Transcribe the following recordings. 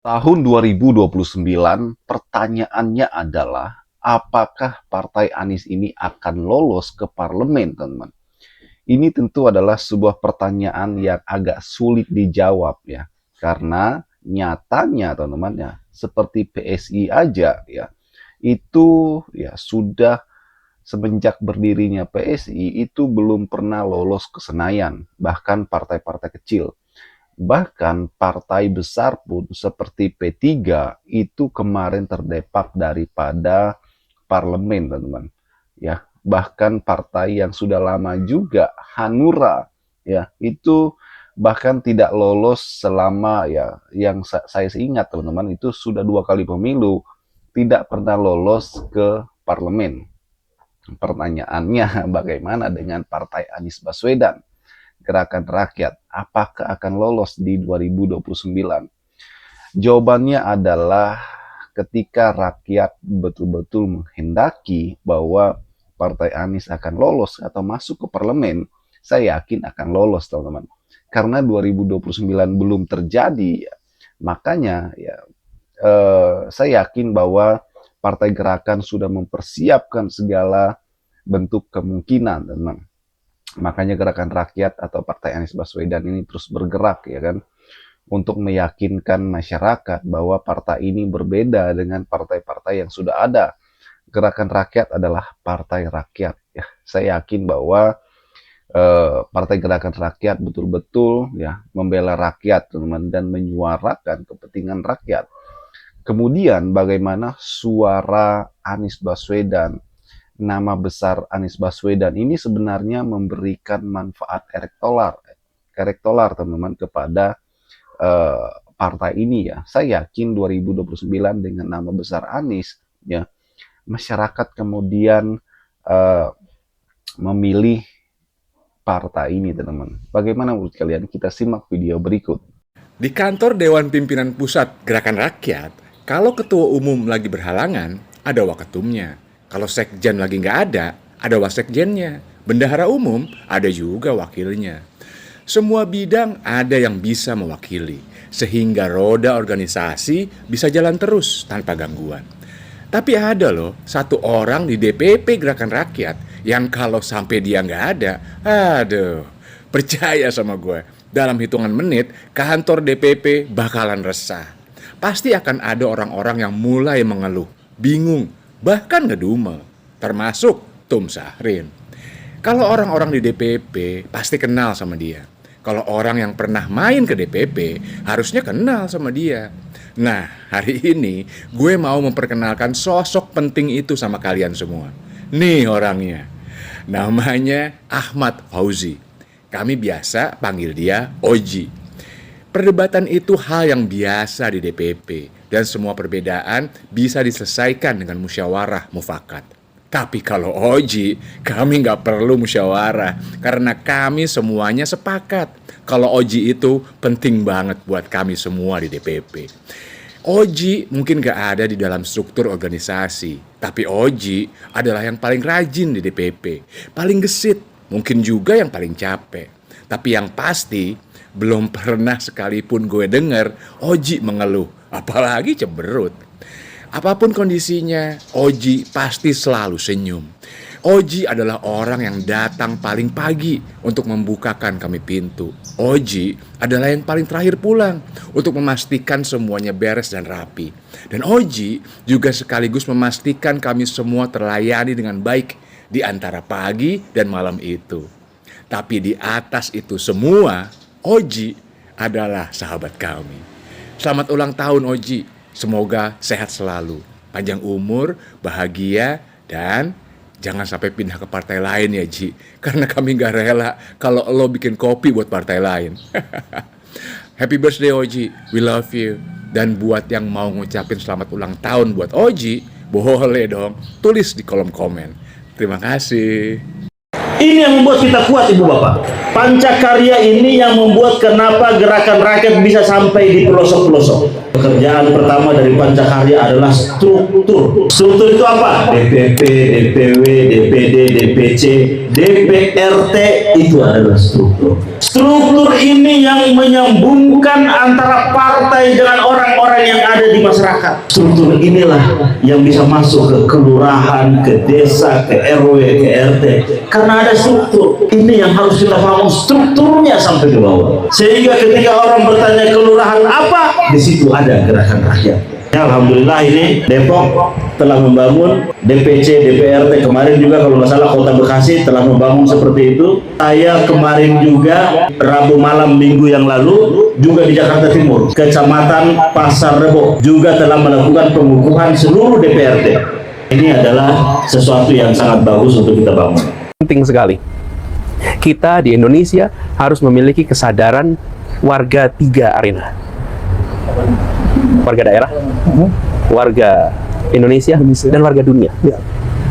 Tahun 2029, pertanyaannya adalah apakah Partai Anies ini akan lolos ke parlemen, teman-teman? Ini tentu adalah sebuah pertanyaan yang agak sulit dijawab ya, karena nyatanya teman-teman ya, seperti PSI aja ya, itu ya sudah semenjak berdirinya PSI itu belum pernah lolos ke Senayan, bahkan partai-partai kecil. Bahkan partai besar pun seperti P3 itu kemarin terdepak daripada parlemen, teman-teman. Ya, bahkan partai yang sudah lama juga, Hanura, ya, itu bahkan tidak lolos selama ya yang saya ingat, teman-teman, itu sudah 2 kali pemilu tidak pernah lolos ke parlemen. Pertanyaannya, bagaimana dengan Partai Anies Baswedan? Gerakan Rakyat, apakah akan lolos di 2029? Jawabannya adalah ketika rakyat betul-betul menghendaki bahwa Partai Anies akan lolos atau masuk ke parlemen, saya yakin akan lolos, teman-teman. Karena 2029 belum terjadi, makanya ya saya yakin bahwa Partai Gerakan sudah mempersiapkan segala bentuk kemungkinan, teman-teman. Makanya Gerakan Rakyat atau Partai Anies Baswedan ini terus bergerak ya kan untuk meyakinkan masyarakat bahwa partai ini berbeda dengan partai-partai yang sudah ada. Gerakan Rakyat adalah partai rakyat ya. Saya yakin bahwa Partai Gerakan Rakyat betul-betul ya membela rakyat teman-teman dan menyuarakan kepentingan rakyat. Kemudian bagaimana suara Anies Baswedan, nama besar Anies Baswedan ini sebenarnya memberikan manfaat elektoral teman-teman kepada partai ini ya. Saya yakin 2029 dengan nama besar Anies ya, masyarakat kemudian uh, memilih partai ini, teman-teman. Bagaimana menurut kalian? Kita simak video berikut. Di kantor Dewan Pimpinan Pusat Gerakan Rakyat, kalau ketua umum lagi berhalangan, ada waketumnya. Kalau sekjen lagi nggak ada wasekjennya. Bendahara umum, ada juga wakilnya. Semua bidang ada yang bisa mewakili, sehingga roda organisasi bisa jalan terus tanpa gangguan. Tapi ada loh, satu orang di DPP Gerakan Rakyat yang kalau sampai dia nggak ada, aduh, percaya sama gue, dalam hitungan menit kantor DPP bakalan resah. Pasti akan ada orang-orang yang mulai mengeluh, bingung, bahkan ngedumel, termasuk Tum Sahrin. Kalau orang-orang di DPP pasti kenal sama dia. Kalau orang yang pernah main ke DPP harusnya kenal sama dia. Nah, hari ini gue mau memperkenalkan sosok penting itu sama kalian semua. Nih orangnya. Namanya Ahmad Fauzi. Kami biasa panggil dia Oji. Perdebatan itu hal yang biasa di DPP dan semua perbedaan bisa diselesaikan dengan musyawarah mufakat. Tapi kalau Oji, kami nggak perlu musyawarah karena kami semuanya sepakat kalau Oji itu penting banget buat kami semua di DPP. Oji mungkin nggak ada di dalam struktur organisasi, tapi Oji adalah yang paling rajin di DPP, paling gesit, mungkin juga yang paling capek. Tapi yang pasti, belum pernah sekalipun gue denger Oji mengeluh, apalagi cemberut. Apapun kondisinya, Oji pasti selalu senyum. Oji adalah orang yang datang paling pagi untuk membukakan kami pintu. Oji adalah yang paling terakhir pulang untuk memastikan semuanya beres dan rapi. Dan Oji juga sekaligus memastikan kami semua terlayani dengan baik di antara pagi dan malam itu. Tapi di atas itu semua, Oji adalah sahabat kami. Selamat ulang tahun Oji. Semoga sehat selalu, panjang umur, bahagia, dan jangan sampai pindah ke partai lain ya Ji. Karena kami gak rela kalau lo bikin kopi buat partai lain. Happy birthday Oji, we love you. Dan buat yang mau ngucapin selamat ulang tahun buat Oji, boleh dong tulis di kolom komen. Terima kasih. Ini yang membuat kita kuat, Ibu Bapak. Pancakarya ini yang membuat kenapa gerakan rakyat bisa sampai di pelosok-pelosok. Pekerjaan pertama dari Pancakarya adalah struktur. Struktur itu apa? DPP, DPW, DPD, DPC, DPRT, itu adalah struktur. Struktur ini yang menyambungkan antara partai dengan orang-orang yang ada di masyarakat. Struktur inilah yang bisa masuk ke kelurahan, ke desa, ke RW, ke RT. Karena ada struktur. Ini yang harus kita bangun, strukturnya sampai ke bawah. Sehingga ketika orang bertanya kelurahan apa, di situ ada gerakan rakyat. Ya, alhamdulillah ini Depok telah membangun DPC, DPRT. Kemarin juga kalau nggak salah Kota Bekasi telah membangun seperti itu. Saya kemarin juga Rabu malam minggu yang lalu juga di Jakarta Timur, Kecamatan Pasar Rebo juga telah melakukan pengukuhan seluruh DPRT. Ini adalah sesuatu yang sangat bagus untuk kita bangun. Penting sekali. Kita di Indonesia harus memiliki kesadaran warga 3 arena. Warga daerah, warga Indonesia, dan warga dunia. Ya.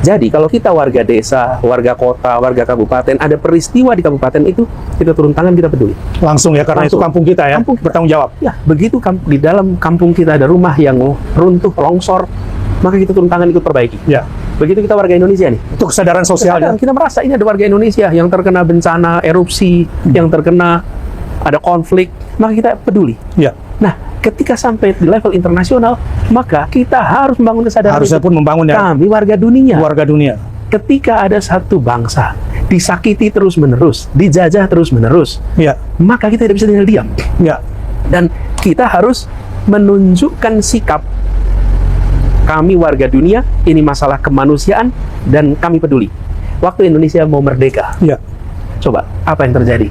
Jadi kalau kita warga desa, warga kota, warga kabupaten, ada peristiwa di kabupaten itu, kita turun tangan, kita peduli. Langsung ya, karena Langsung. itu kampung kita ya, Kampung kita. bertanggung jawab. Ya, begitu di dalam kampung kita ada rumah yang runtuh, longsor, maka kita turun tangan ikut perbaiki. Ya, Begitu kita warga Indonesia nih. itu kesadaran sosial ya. Kadang kita merasa ini ada warga Indonesia yang terkena bencana, erupsi, yang terkena ada konflik, maka kita peduli. Ya, Nah, ketika sampai di level internasional, maka kita harus membangun kesadaran harusnya itu. pun membangun ya, Kami warga dunia. warga dunia. Ketika ada satu bangsa disakiti terus-menerus, dijajah terus-menerus, Ya, maka kita tidak bisa tinggal diam. ya, Dan kita harus menunjukkan sikap kami warga dunia, ini masalah kemanusiaan, dan kami peduli. Waktu Indonesia mau merdeka, ya. coba, apa yang terjadi?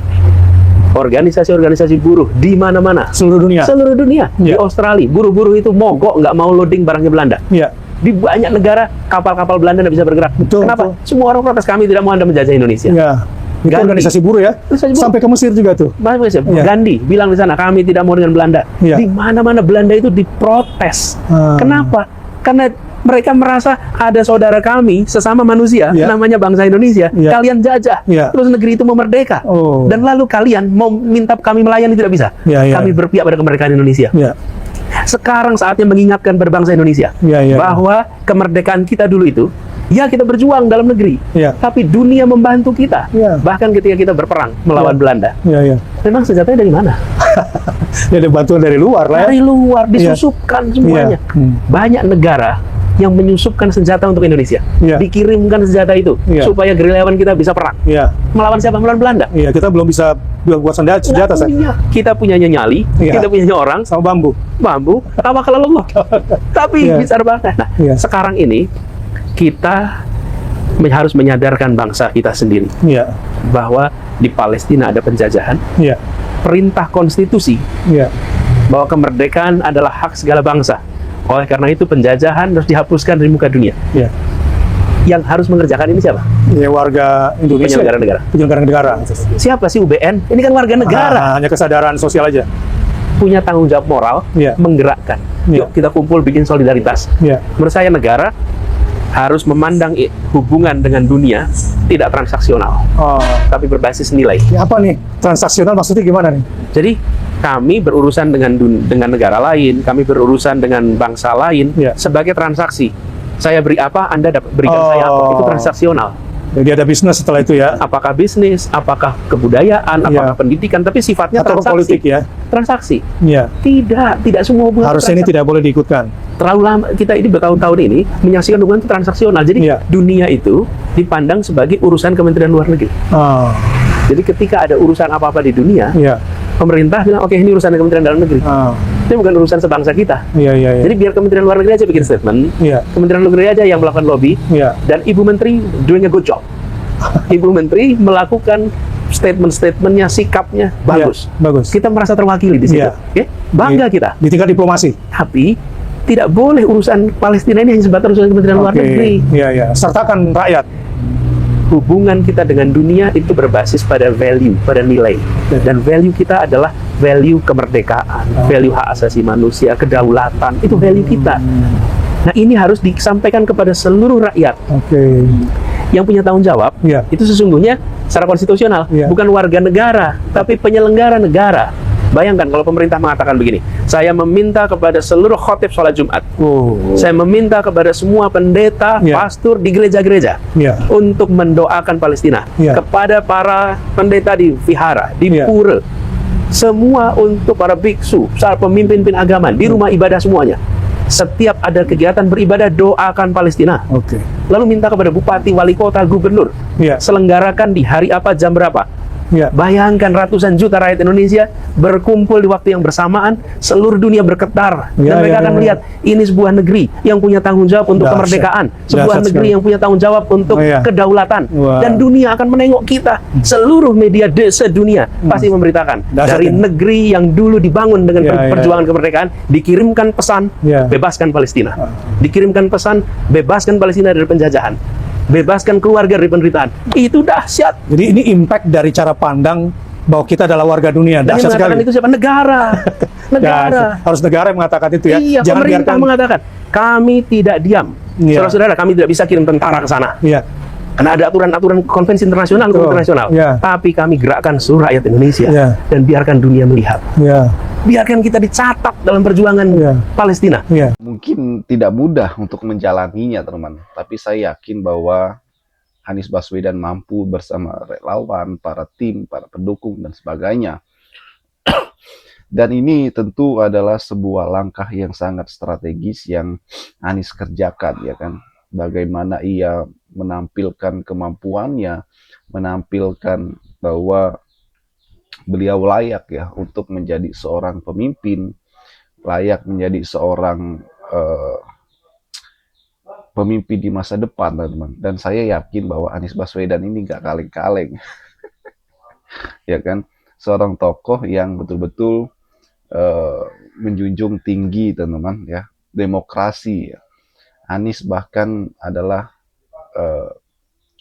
Organisasi-organisasi buruh di mana-mana. Seluruh dunia. Seluruh dunia. Di Ya. Australia, buruh-buruh itu mogok, nggak mau loading barangnya Belanda. Ya, Di banyak negara, kapal-kapal Belanda tidak bisa bergerak. Betul, Kenapa? betul. Semua orang protes, kami tidak mau Anda menjajah Indonesia. ya. Itu Gandhi. organisasi buruh ya. Organisasi buruh. Sampai ke Mesir juga tuh. Ya. Gandhi bilang di sana, kami tidak mau dengan Belanda. Ya. Di mana-mana Belanda itu diprotes. Hmm. Kenapa? Karena mereka merasa ada saudara kami, sesama manusia, Ya. namanya bangsa Indonesia, Ya. kalian jajah, Ya. terus negeri itu mau merdeka. Oh. Dan lalu kalian mau minta kami melayani, tidak bisa. Ya, ya. Kami berpihak pada kemerdekaan Indonesia. Ya, Sekarang saatnya mengingatkan berbangsa Indonesia Ya, ya. bahwa kemerdekaan kita dulu itu, ya kita berjuang dalam negeri, Ya. tapi dunia membantu kita. Ya. Bahkan ketika kita berperang melawan Ya. Belanda, ya, ya. memang senjatanya dari mana? Ya, ada bantuan dari luar lah ya. Dari luar, disusupkan semuanya. Ya. Banyak negara yang menyusupkan senjata untuk Indonesia, Ya. dikirimkan senjata itu Ya. supaya gerilyawan kita bisa perang. Ya, Melawan siapa? Melawan Belanda. iya, kita belum bisa buat senjata Nggak saya. punya. Kita punyanya nyali, Ya. kita punyanya orang, Sama bambu. bambu, tawakal Allah. Tapi Ya. besar banget. Nah, Ya. sekarang ini kita harus menyadarkan bangsa kita sendiri Iya, bahwa di Palestina ada penjajahan, iya, perintah konstitusi iya. bahwa kemerdekaan adalah hak segala bangsa. Oleh karena itu penjajahan harus dihapuskan dari muka dunia. Iya. Yang harus mengerjakan ini siapa? Ya, warga Indonesia. Penyelenggara negara. Penyelenggara negara. Siapa sih UBN? Ini kan warga negara. Hanya kesadaran sosial aja. Punya tanggung jawab moral, Iya. menggerakkan. Iya. Yuk kita kumpul bikin solidaritas. Iya. Menurut saya negara harus memandang hubungan dengan dunia tidak transaksional, Oh, tapi berbasis nilai. ya apa nih? Transaksional maksudnya gimana nih? Jadi kami berurusan dengan negara lain, kami berurusan dengan bangsa lain Iya. sebagai transaksi. Saya beri apa, Anda dapat berikan saya apa. Itu transaksional. Jadi ada bisnis setelah itu ya? Apakah bisnis, apakah kebudayaan, apakah Iya. pendidikan, tapi sifatnya Atau transaksi. politik ya? Transaksi. Iya. Tidak semua hubungan Harusnya ini transaksi. tidak boleh diikutkan. Terlalu lama kita ini bertahun-tahun ini menyaksikan hubungan itu transaksional. Jadi Iya. dunia itu dipandang sebagai urusan Kementerian Luar Negeri. Oh, Jadi ketika ada urusan apa-apa di dunia, iya. pemerintah bilang oke ini urusan Kementerian Dalam Negeri. Oh, Ini bukan urusan sebangsa kita. iya, iya, iya. Jadi biar Kementerian Luar Negeri aja bikin statement, Iya, Kementerian Luar Negeri aja yang melakukan lobby, iya. dan Ibu Menteri doing a good job. Ibu Menteri melakukan statement-statementnya, sikapnya bagus. Iya, bagus. Kita merasa terwakili di situ. Iya. Oke? Bangga kita. Di tingkat diplomasi. Tapi tidak boleh urusan Palestina ini hanya sebatas urusan Kementerian Luar Oke. Negeri. Iya, iya. Sertakan rakyat. Hubungan kita dengan dunia itu berbasis pada value, pada nilai. Dan value kita adalah value kemerdekaan, value hak asasi manusia, kedaulatan. Itu value kita. Nah, ini harus disampaikan kepada seluruh rakyat. Oke. Yang punya tanggung jawab Iya. itu sesungguhnya secara konstitusional Iya. bukan warga negara, tapi penyelenggara negara. Bayangkan kalau pemerintah mengatakan begini, saya meminta kepada seluruh khotib sholat Jumat, saya meminta kepada semua pendeta, Iya. pastor di gereja-gereja Iya. untuk mendoakan Palestina, Iya. kepada para pendeta di vihara, di Iya. pura, semua untuk para biksu, para pemimpin agama di rumah ibadah semuanya. Setiap ada kegiatan beribadah, doakan Palestina. Oke. Lalu minta kepada bupati, wali kota, gubernur, Iya. selenggarakan di hari apa, jam berapa. Iya. Bayangkan ratusan juta rakyat Indonesia berkumpul di waktu yang bersamaan, seluruh dunia bergetar, Ya, dan mereka ya, akan ya. melihat ini sebuah negeri yang punya tanggung jawab untuk Dahsyat. kemerdekaan, sebuah Dahsyat negeri sekali. yang punya tanggung jawab untuk Oh, ya. kedaulatan, Wah. dan dunia akan menengok kita. Seluruh media sedunia pasti memberitakan Dahsyat dari ini. negeri yang dulu dibangun dengan Ya, ya. perjuangan kemerdekaan, dikirimkan pesan Ya. bebaskan Palestina, dikirimkan pesan bebaskan Palestina dari penjajahan, bebaskan keluarga dari penderitaan. Itu dahsyat. Jadi ini impact dari cara pandang bahwa kita adalah warga dunia. Dan yang Dahsyat mengatakan sekali. itu siapa? Negara. Negara. Ya, harus negara yang mengatakan itu ya. Iya, Jangan pemerintah biarkan. mengatakan kami tidak diam. Iya. Saudara-saudara, kami tidak bisa kirim tentara ke sana. Iya. Karena ada aturan-aturan konvensi internasional, hukum Betul. internasional. Iya. Tapi kami gerakkan seluruh rakyat Indonesia Iya. dan biarkan dunia melihat. Iya. Biarkan kita dicatat dalam perjuangan Iya. Palestina. Iya. Mungkin tidak mudah untuk menjalaninya, teman. Tapi saya yakin bahwa Anies Baswedan mampu bersama relawan, para tim, para pendukung, dan sebagainya. Dan ini tentu adalah sebuah langkah yang sangat strategis yang Anies kerjakan, ya kan. Bagaimana ia menampilkan kemampuannya, menampilkan bahwa beliau layak ya untuk menjadi seorang pemimpin, layak menjadi seorang pemimpin di masa depan, teman-teman. Dan saya yakin bahwa Anies Baswedan ini nggak kaleng-kaleng. Ya kan, seorang tokoh yang betul-betul menjunjung tinggi, teman-teman, ya, demokrasi. Ya. Anies bahkan adalah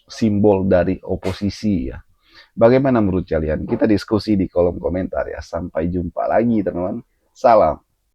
simbol dari oposisi, ya. Bagaimana menurut kalian? Kita diskusi di kolom komentar ya. Sampai jumpa lagi, teman-teman. Salam.